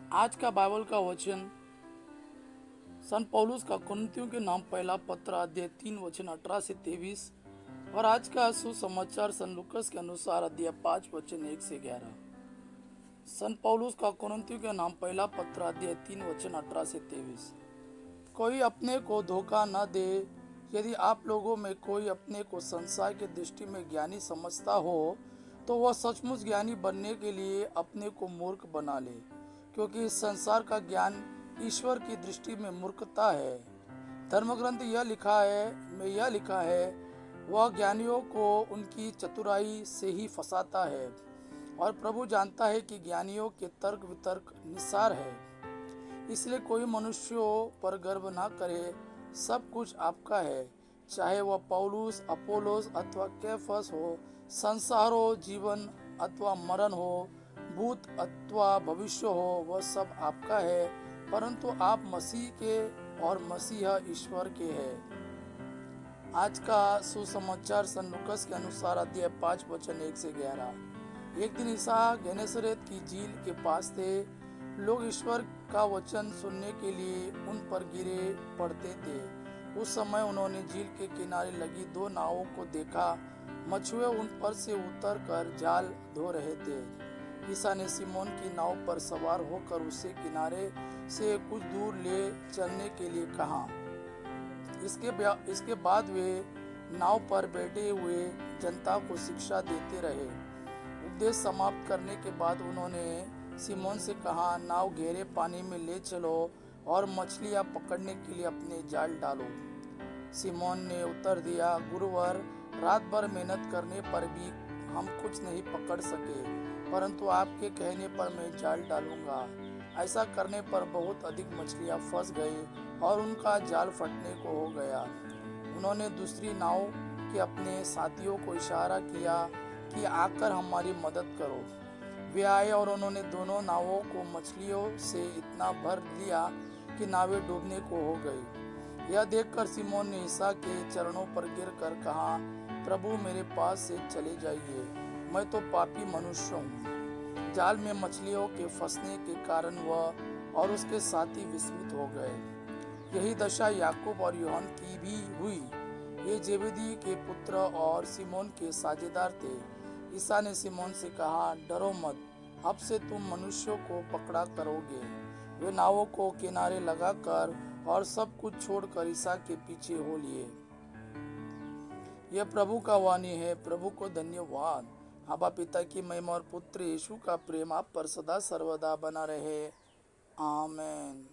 आज का बाइबल का वचन संत पौलुस का कुरिन्थियों के नाम पहला पत्र अध्याय 3 वचन 18 से 23 और आज का सुसमाचार संत लूकास के अनुसार अध्याय 5 वचन 1 से 11। संत पौलुस का कुरिन्थियों के नाम पहला पत्र अध्याय 3 वचन 18 से 23। कोई अपने को धोखा न दे। यदि आप लोगों में कोई अपने को संसार की दृष्टि में ज्ञानी समझता हो तो वह सचमुच ज्ञानी बनने के लिए अपने को मूर्ख बना ले, क्योंकि इस संसार का ज्ञान ईश्वर की दृष्टि में मूर्खता है। धर्म ग्रंथ यह लिखा है, वह ज्ञानियों को उनकी चतुराई से ही फंसाता है, और प्रभु जानता है कि ज्ञानियों के तर्क वितर्क निस्सार है। इसलिए कोई मनुष्यों पर गर्व ना करे। सब कुछ आपका है, चाहे वह पौलुस, अपोलोस अथवा कैफस हो, संसार हो, जीवन अथवा मरण हो, भूत अथवा भविष्य हो, वह सब आपका है, परंतु आप मसीह के और मसीह ईश्वर के हैं। आज का सुसमाचार संत लूकास के अनुसार अध्याय 5 वचन 1 से 11। एक दिन ईसा गेनेसरेत की झील के पास थे। लोग ईश्वर का वचन सुनने के लिए उन पर गिरे पड़ते थे। उस समय उन्होंने झील के किनारे लगी 2 नावों को देखा। मछुए उन पर से उतर कर जाल धो रहे थे। ईसा ने सिमोन की नाव पर सवार होकर उसे किनारे से कुछ दूर ले चलने के लिए कहा। इसके बाद वे नाव पर बैठे हुए जनता को शिक्षा देते रहे। उपदेश समाप्त करने के बाद उन्होंने सिमोन से कहा, नाव गहरे पानी में ले चलो और मछलियां पकड़ने के लिए अपने जाल डालो। सिमोन ने उत्तर दिया, गुरुवर, रात भर मेहनत करने पर भी हम कुछ नहीं पकड़ सके, परंतु आपके कहने पर मैं जाल डालूंगा। ऐसा करने पर बहुत अधिक मछलियां फंस गई और उनका जाल फटने को हो गया। उन्होंने दूसरी नाव के अपने साथियों को इशारा किया कि आकर हमारी मदद करो। वे आए और उन्होंने दोनों नावों को मछलियों से इतना भर लिया कि नावें डूबने को हो गई। यह देखकर सिमोन ने ईसा के चरणों पर गिरकर कहा, प्रभु, मेरे पास से चले जाइए, मैं तो पापी मनुष्य हूँ। जाल में मछलियों के फंसने के कारण वह और उसके साथी विस्मित हो गए। यही दशा याकूब और यूहन्ना की भी हुई। ये जेबेदी के पुत्र और सिमोन के साझेदार थे। ईसा ने सिमोन से कहा, डरो मत, अब से तुम मनुष्यों को पकड़ा करोगे। वे नावों को किनारे लगाकर और सब कुछ छोड़कर ईसा के पीछे हो लिए। यह प्रभु का वाणी है। प्रभु को धन्यवाद। आबा पिता की महिमा और पुत्र यीशु का प्रेम आप पर सदा सर्वदा बना रहे। आमीन।